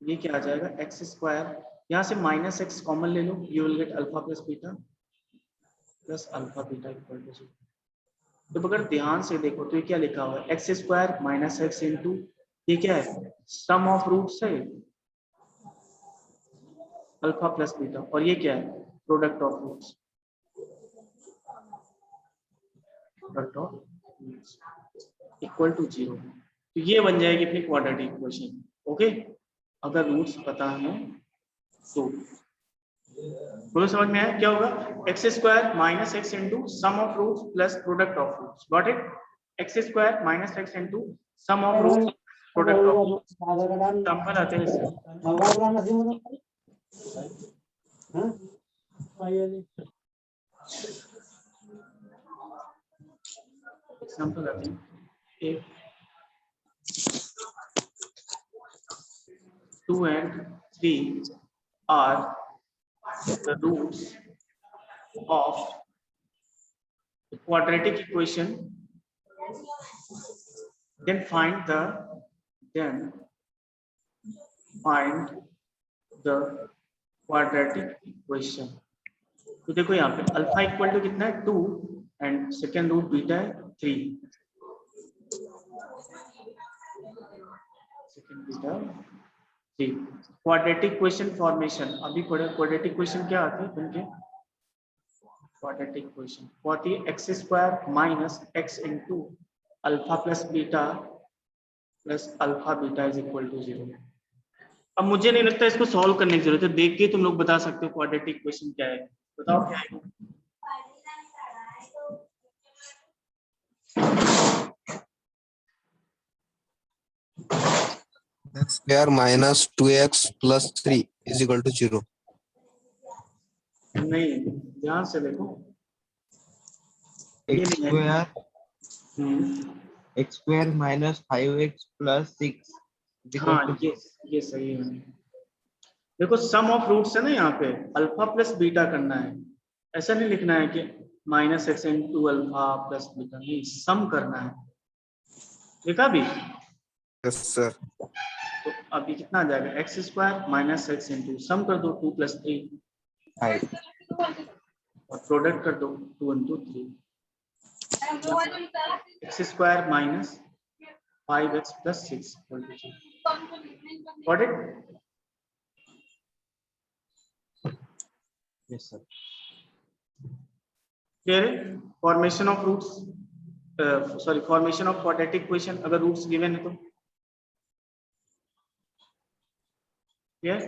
ये क्या आ जाएगा, एक्स स्क्वायर, यहाँ से माइनस एक्स कॉमन ले लो, you will get alpha plus beta plus alpha beta equal to 0। तो अगर ध्यान से देखो तो ये क्या लिखा हुआ है, x square minus x into, ये क्या है, सम ऑफ रूट्स है अल्फा प्लस बीटा, और ये क्या है, product of roots, equal to 0। तो ये बन जाएगी अपनी क्वाड्रेटिक इक्वेशन। ओके, अगर रूट्स पता है तो। बोलो समझ में आया क्या होगा, x square minus x into sum of roots plus product of roots. Got it, x square minus x into sum of roots product of roots. Example आते हैं इससे, एग्जांपल आते हैं, if 2 and 3 are the roots of the quadratic equation, then find the quadratic equation। तो देखो यहाँ पे alpha equal to कितना है 2 एंड सेकेंड रूट बीटा है 3, second beta 3। Quadratic equation formation, अभी क्वाड्रेटिक इक्वेशन क्या आती है उनके, क्वाड्रेटिक इक्वेशन वो आती है x square minus x into alpha plus beta plus alpha beta is equal to 0। अब मुझे नहीं लगता इसको सॉल्व करने की जरूरत है, देख के तुम लोग बता सकते हो क्वाड्रेटिक क्वेश्चन क्या है। बताओ क्या है। x square minus 2x plus 3 is equal to 0. नहीं, ध्यान से देखो, ये x नहीं है। square hmm, x square minus 5x plus 6 is equal हाँ to ये सही है। देखो सम ऑफ रूट्स है ना, यहाँ पे अल्फा प्लस बीटा करना है, ऐसा नहीं लिखना है कि minus x into alpha plus beta, नहीं, सम करना है। देखा भी? Yes, sir. तो अभी कितना आ जाएगा, x square minus x into, sum कर दो 2 + 3 5. और प्रोडक्ट कर दो 2 × 3, x square minus 5x + 6 got it. Yes, sir. Clear है? Formation of roots, sorry formation of quadratic equation अगर रूट्स गिवन है तो। क्लियर?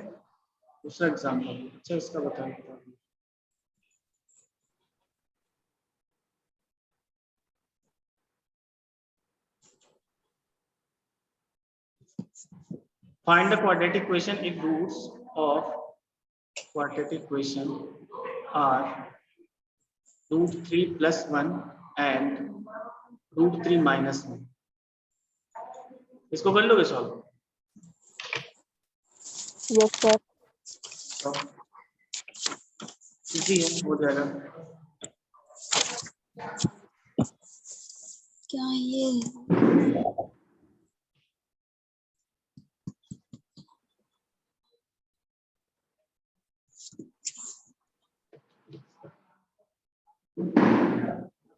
दूसरा एग्जांपल, अच्छा इसका बताओ। Find the quadratic equation if roots of quadratic equation are √3 + 1 and √3 - 1। इसको कर लोगे सॉल्व? Yes, sir. इजी है, हो जाएगा। क्या ये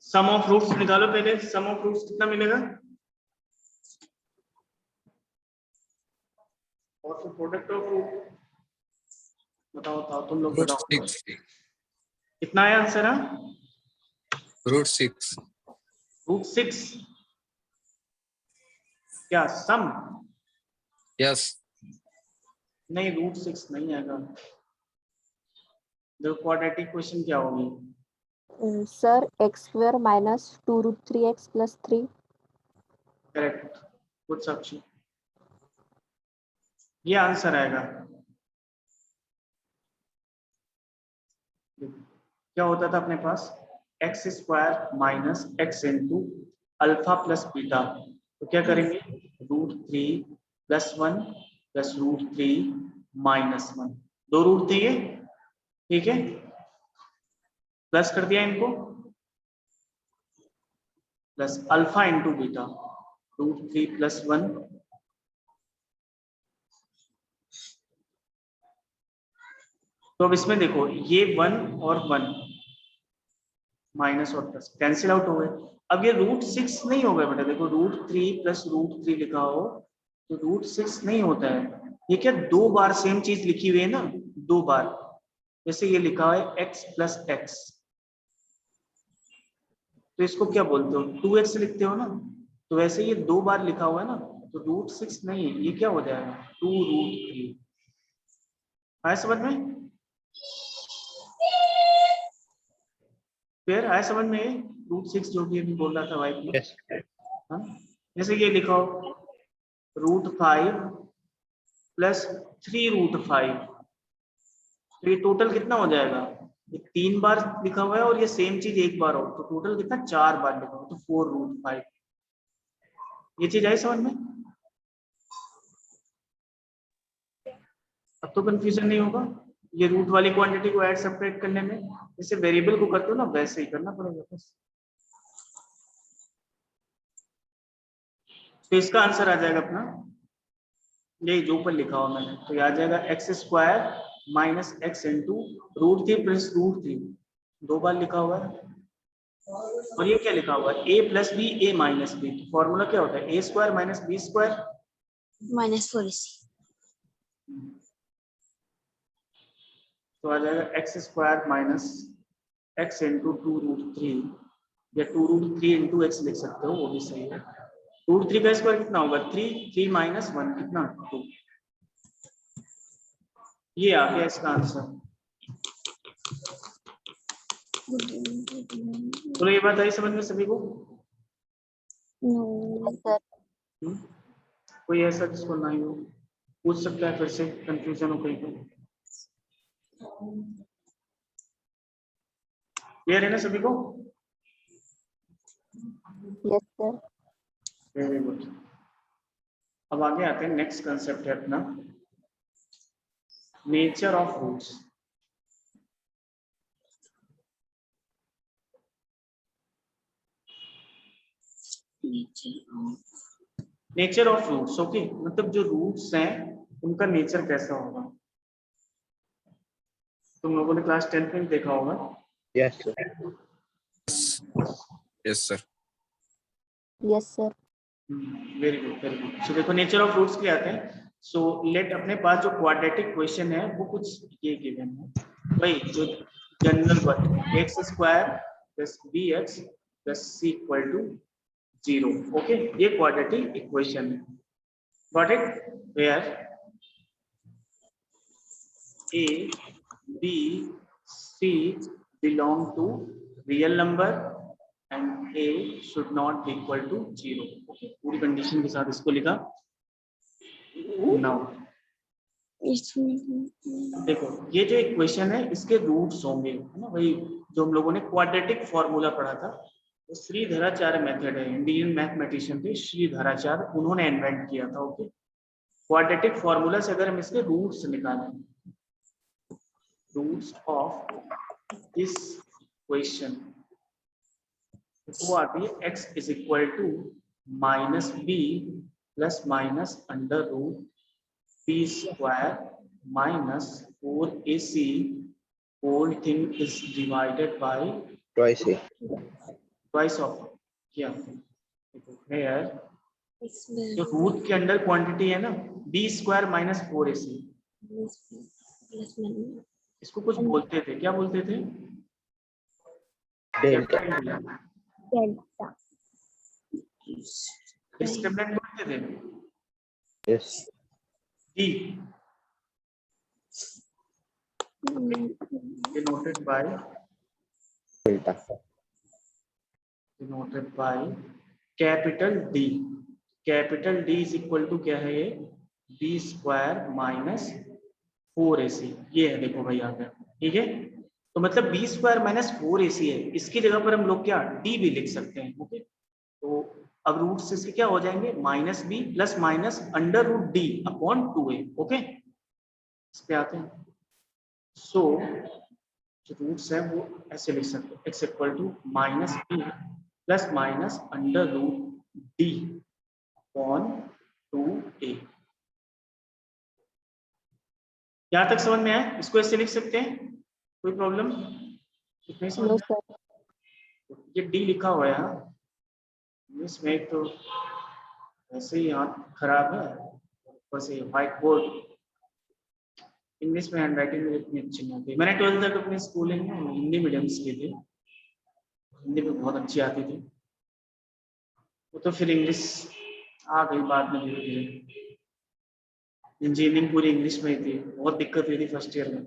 सम ऑफ रूट्स निकालो पहले, सम ऑफ रूट्स कितना मिलेगा? और फिर प्रोडक्ट ऑफ रूट बताओ तुम लोग Root बताओ 6. कितना है आंसर? है Root 6. √6 क्या सम? Yes. नहीं, √6 नहीं आएगा। देखो क्वाड्रेटिक इक्वेशन क्या होगी? Sir, x square minus 2√3x plus 3. Correct, good Sakshi, ये आंसर आएगा। क्या होता था अपने पास, x square minus x into alpha plus beta, तो क्या करेंगे, √3 + 1 + √3 - 1, 2 रूट थे ये, ठीक है, प्लस कर दिया इनको, प्लस अल्फा इंटू बीटा, √3 + 1 तो अब इसमें देखो ये 1 और 1 माइनस और प्लस कैंसिल आउट हो गए। अब ये √6 नहीं होगा बेटा, देखो √3 + √3 लिखा हो तो √6 नहीं होता है। ये क्या दो बार सेम चीज लिखी हुई है ना, दो बार, जैसे ये लिखा है x + x, तो इसको क्या बोलते हो, 2x लिखते हो ना, तो वैसे ये दो बार लिखा हुआ है ना, तो √6 नहीं है, ये क्या हो जाएगा 2√3। आया समझ में? फिर आया समझ में? √6 जो भी अभी बोल रहा था वाइफ में। Yes. हाँ? जैसे ये लिखो √5 + 3√5, तो ये टोटल कितना हो जाएगा, ये 3 बार लिखा हुआ है और ये सेम चीज एक बार हो, तो टोटल कितना 4 बार लिखा हुआ, तो 4√5। ये चीज आई समझ में? अब तो कंफ्यूजन नहीं होगा ये रूट वाली क्वांटिटी को ऐड सेपरेट करने में, जैसे वेरिएबल को करते हो ना वैसे ही करना पड़ेगा बस। तो इसका आंसर आ जाएगा अपना ये जो ऊपर लिखा हुआ मैंने, तो ये आ जाएगा x² माइनस x इंटू √3 + √3, दो बार लिखा हुआ है, और ये क्या लिखा हुआ है a + b a - b, तो फॉर्मूला क्या होता है a² - b², -4ac तो आ जाएगा x² माइनस x इंटू 2√3 या 2√3 इंटू एक्स लिख सकते हो, वो भी सही है। √3 का स्क्वायर कितना होगा 3 माइनस 1 कितना 2। ये आ गया इसका आंसर। तो ये बात आई समझ में सभी को? No. सर कोई ऐसा जिसको नहीं हो पूछ सकता है, फिर से कंफ्यूजन हो कहीं पे। क्लियर है ना सभी को? Yes sir. Very good. अब आगे आते हैं, नेक्स्ट कंसेप्ट है अपना nature of roots. Nature of roots, okay, मतलब जो रूट्स हैं उनका नेचर कैसा होगा। तुम लोगों ने क्लास 10 में देखा होगा। Yes, sir. Yes, sir. Yes sir. Very good very good. So देखो नेचर ऑफ रूट्स क्या आते हैं। सो लेट अपने पास जो क्वाड्रेटिक क्वेश्चन है वो कुछ ये गिवन है भाई, जो general one x square plus B x plus C equal to 0, okay, ये क्वाड्रेटिक इक्वेशन है। Got it? Where a b c belong to real number and a should not be equal to 0, okay, पूरी condition के साथ इसको लिखा। Now देखो ये जो इक्वेशन है इसके रूट्स होंगे, है ना भाई, जो हम लोगों ने क्वाड्रेटिक फॉर्मूला पढ़ा था, तो श्रीधराचार्य मेथड है, इंडियन मैथमेटिशियन थे श्रीधराचार्य, उन्होंने इन्वेंट किया था। ओके, क्वाड्रेटिक फॉर्मूला से अगर हम इसके रूट्स निकालें, रूट्स ऑफ दिस इक्वेशन, वो आती है x is equal to minus B plus minus under root B square minus 4ac whole thing is divided by Twice A. Twice of क्या, here जो रूट के अंडर क्वांटिटी है ना B square minus 4ac, इसको कुछ बोलते थे, क्या बोलते थे? Delta. Delta. डिस्क्रिमिनेंट बोलते थे। Yes. D denoted by Delta. Capital D. Capital D is equal to क्या है, ये बी स्क्वायर माइनस 4ac, ये है देखो भाई यहाँ पे, ठीक है। तो मतलब बी स्क्वायर माइनस 4ac है, इसकी जगह पर हम लोग क्या डी भी लिख सकते हैं। ओके, तो अब रूट से इसके क्या हो जाएंगे minus B plus minus under root D upon 2a। ओके, इस पे आते हैं। सो जो रूट्स है वो ऐसे लिख सकते हैं, x equal to minus B plus minus under root D upon 2a। यहां तक समझ में आया? इसको ऐसे लिख सकते हैं, कोई प्रॉब्लम नहीं समझ नो में? सर। ये डी लिखा हुआ है यहाँ इसमें, एक तो वैसे ही हाथ खराब है, ऊपर से व्हाइट बोर्ड, इंग्लिश में हैंडराइटिंग मेरी इतनी अच्छी नहीं होती। मैंने 12th तक अपने स्कूलिंग में हिंदी मीडियम से की थी, हिंदी में बहुत अच्छी आती थी, वो तो फिर इंग्लिश आ गई बाद में धीरे धीरे। इंजीनियरिंग पूरी इंग्लिश में ही थी, बहुत दिक्कत हुई थी फर्स्ट ईयर में।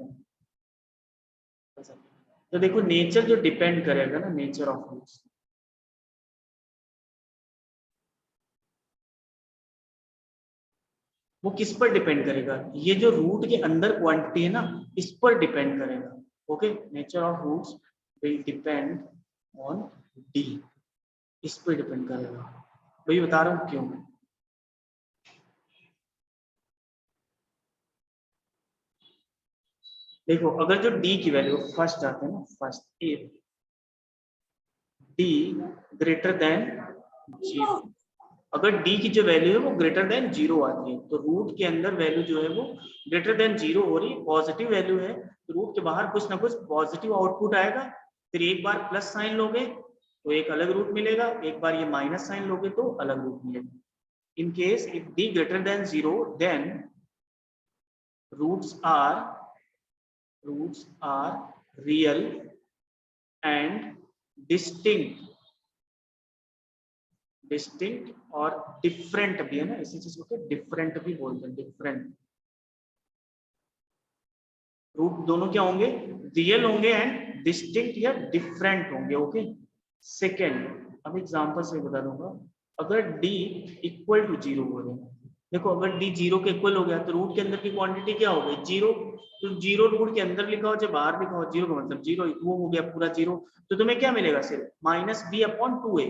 तो देखो नेचर जो डिपेंड करेगा ना, नेचर ऑफ रूट्स, वो किस पर डिपेंड करेगा, ये जो रूट के अंदर क्वांटिटी है ना इस पर डिपेंड करेगा। Okay, nature of roots will depend on D, इस पर डिपेंड करेगा। भाई बता रहा हूं क्यों। देखो अगर जो डी की वैल्यू फर्स्ट आते हैं ना, first if D greater than 0, अगर डी की जो वैल्यू है वो ग्रेटर देन 0 आती है, तो रूट के अंदर वैल्यू जो है वो ग्रेटर देन 0 हो रही, पॉजिटिव वैल्यू है, तो रूट के बाहर कुछ ना कुछ पॉजिटिव आउटपुट आएगा। फिर एक बार प्लस साइन लोगे तो एक अलग रूट मिलेगा, एक बार ये माइनस साइन लोगे तो अलग रूट मिलेगा। In case if D greater than 0 then roots are real and distinct distinct और डिफरेंट भी है ना, इसी चीज को डिफरेंट भी बोलते हैं, डिफरेंट। रूट दोनों क्या होंगे, रियल होंगे एंड डिस्टिंक्ट या डिफरेंट होंगे। ओके। सेकेंड, अब एग्जांपल से बता दूंगा, अगर d इक्वल टू 0 हो जाए, देखो अगर d 0 के इक्वल हो गया तो रूट के अंदर की क्वांटिटी क्या हो गई, 0। तो 0 रूट के अंदर लिखा हो चाहे बाहर लिखा हो, 0 का मतलब 0, वो हो गया पूरा 0। तो तुम्हें क्या मिलेगा, सिर्फ -b/2a।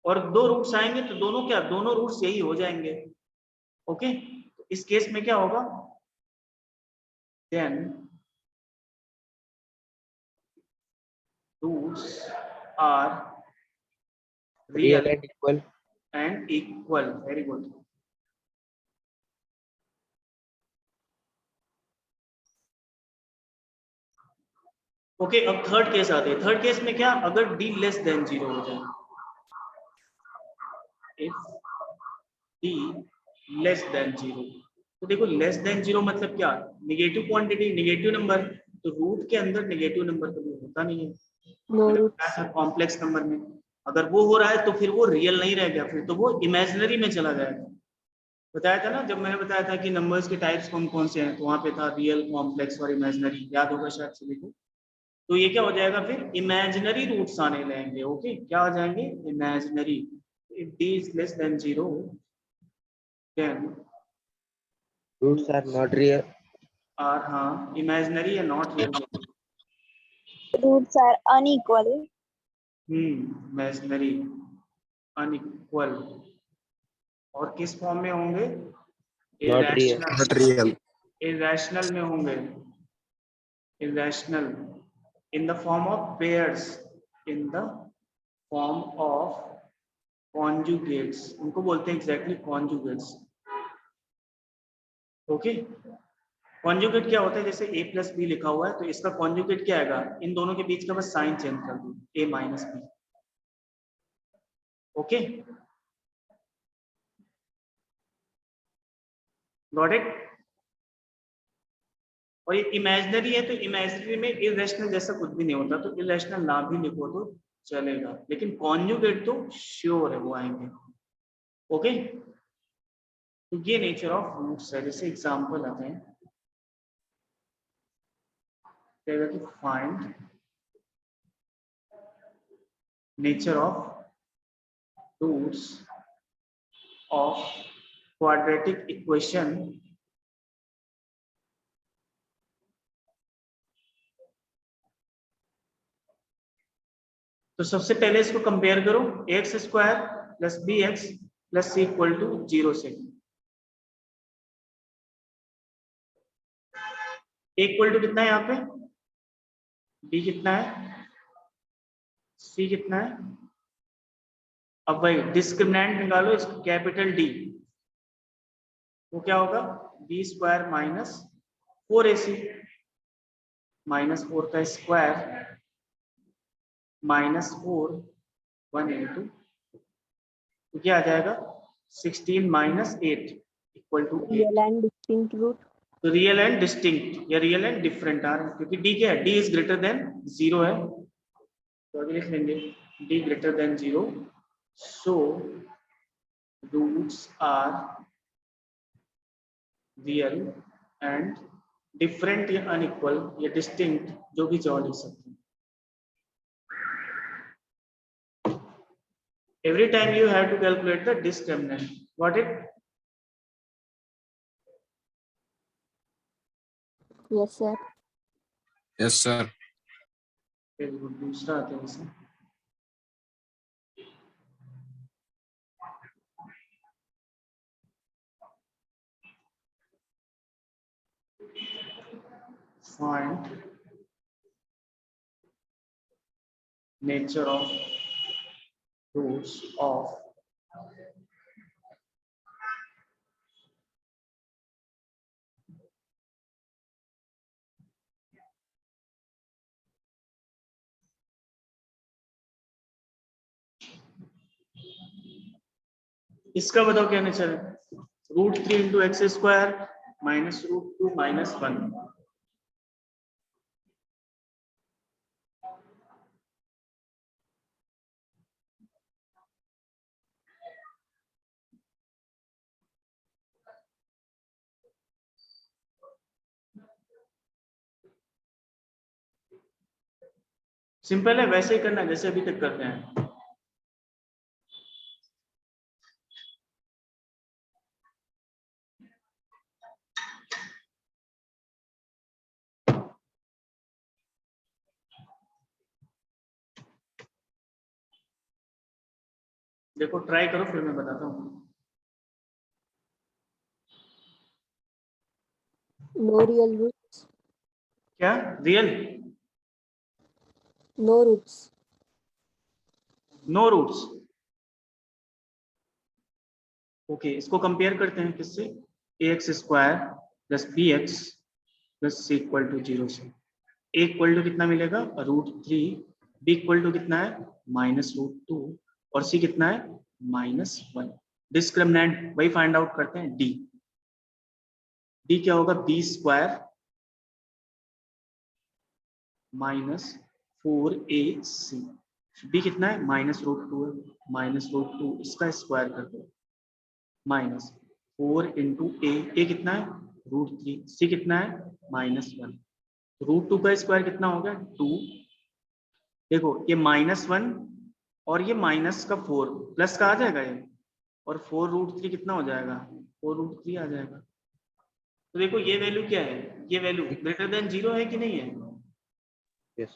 और दो रूट्स आएंगे तो दोनों क्या, दोनों रूट्स यही हो जाएंगे। ओके। तो इस केस में क्या होगा, then roots are real real and equal. and equal. Very good. Okay, अब थर्ड केस आते हैं। थर्ड केस में क्या, अगर d लेस देन 0 हो जाए, इफ d लेस देन 0, तो देखो लेस देन 0 मतलब क्या, निगेटिव क्वांटिटी, निगेटिव नंबर। तो रूट के अंदर निगेटिव नंबर कभी होता नहीं है, No मैंने roots. बताया था कॉम्प्लेक्स नंबर में। अगर वो हो रहा है तो फिर वो रियल नहीं रह गया, फिर तो वो इमेजिनरी में चला जाएगा। बताया था ना, जब मैंने बताया था कि नंबर्स के टाइप्स कौन कौन से हैं, तो वहां पे था रियल, कॉम्प्लेक्स और इमेजिनरी, याद होगा शायद सभी को। तो ये क्या हो जाएगा, फिर इमेजिनरी रूट्स आने लगेंगे। ओके, क्या आ जाएंगे, imaginary. If d is less than 0 then Roots are not real. are, हाँ, इमेजिनरी या not real. Roots are unequal. Imaginary, unequal. और किस फॉर्म में होंगे, Not real. Irrational, Not real. Irrational में होंगे, irrational in the form of pairs, in the form of conjugates, उनको बोलते हैं एग्जैक्टली conjugates। ओके, कॉन्जुगेट क्या होता है, जैसे a प्लस बी लिखा हुआ है तो इसका कॉन्जुगेट क्या आएगा, इन दोनों के बीच का बस साइन चेंज कर दो, a minus b. Okay, got it. और ये इमेजिनरी है, तो इमेजिनरी में इरेशनल जैसा कुछ भी नहीं होता, तो इरेशनल ना भी लिखो तो चलेगा, लेकिन कॉन्जुगेट तो श्योर है वो आएंगे। ओके, तो ये नेचर ऑफ रूट्स है। जैसे एग्जांपल आते हैं, find nature of roots of quadratic equation तो सबसे पहले इसको कंपेयर करो, x square plus B x plus C equal to 0 से। इक्वल टू कितना है यहाँ पे, बी कितना है, सी कितना है। अब भाई डिस्क्रिमिनेंट निकालो, इसको कैपिटल डी, वो क्या होगा, B square minus 4ac minus 4 का स्क्वायर माइनस 4 1 इंटू, तो क्या आ जाएगा 16 minus 8 equal to 8। Real and distinct root. तो रियल एंड डिस्टिंक्ट या रियल एंड डिफरेंट आ रहे हैं, क्योंकि डी क्या है, डी इज ग्रेटर देन 0 है, तो आगे लिख लेंगे D greater than 0, so roots are real and different या अनइक्वल या डिस्टिंक्ट, जो भी चाहो लिख सकते हैं। Every time you have to calculate the discriminant. Got it? Yes, sir. Yes, sir. Very good. दूसरा आते हैं इसमें। Find nature of roots of इसका बताओ क्या नेचर है, √3 into x square minus √2 minus 1। Simple है, वैसे ही करना है जैसे अभी तक करते हैं। देखो ट्राई करो फिर मैं बताता हूँ। No real roots. क्या real? No roots. No roots. Okay, इसको कंपेयर करते हैं किससे? ax square plus bx plus c equal to 0 से। a इक्वल टू कितना मिलेगा? √3। b इक्वल टू कितना है? -√2। और c कितना है? -1। डिस्क्रिमिनेंट वही फाइंड आउट करते हैं, d। d क्या होगा? b square -4ac। b कितना है? -√2 है। -√2 इसका स्क्वायर कर दो, -4 इंटू ए कितना है? √3। सी कितना है? -1। √2 का स्क्वायर कितना हो गया? 2। देखो ये -1 और ये माइनस का 4 प्लस का आ जाएगा ये, और 4√3 कितना हो जाएगा? 4√3 आ जाएगा। तो देखो ये वैल्यू क्या है? ये वैल्यू ग्रेटर देन 0 है कि नहीं है? Yes.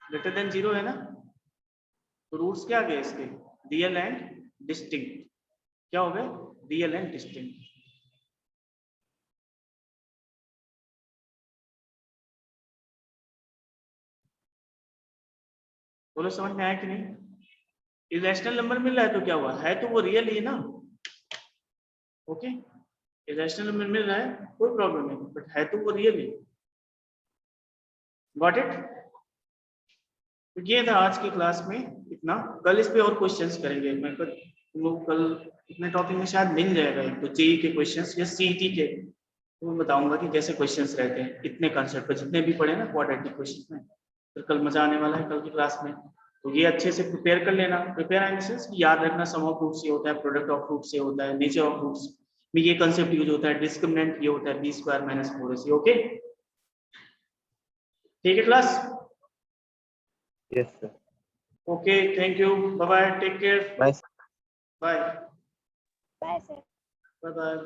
ग्रेटर देन 0 है ना? तो रूट्स क्या आ गए इसके? Real and distinct. क्या हो गए? Real and distinct. बोलो समझ में आया कि नहीं? इरेशनल नंबर मिल रहा है तो क्या हुआ? है तो वो रियल ही ना। ओके, इरेशनल नंबर मिल रहा है कोई प्रॉब्लम नहीं, बट है तो वो रियल ही। Got it? तो ये था आज की क्लास में इतना। कल इस पे और क्वेश्चंस करेंगे। मैं तुम लोग कल इतने टॉपिक में शायद मिल जाएगा एक तो जेई के क्वेश्चंस या सीईटी के, तो मैं बताऊंगा कि कैसे क्वेश्चंस रहते हैं इतने कॉन्सेप्ट पर जितने भी पढ़े ना क्वाड्रेटिक क्वेश्चन में। फिर कल मजा आने वाला है कल की क्लास में। तो ये अच्छे से प्रिपेयर कर लेना। प्रिपेयर इन द सेंस याद रखना, सम ऑफ रूट से होता है, प्रोडक्ट ऑफ रूट से होता है, नेचर ऑफ रूट्स में ये कंसेप्ट यूज होता है, डिस्क्रिमिनेंट ये होता है b² - 4ac। ओके ठीक है class? Yes, sir. Okay, thank you, bye bye, take care, Bye. Bye bye sir. Bye bye.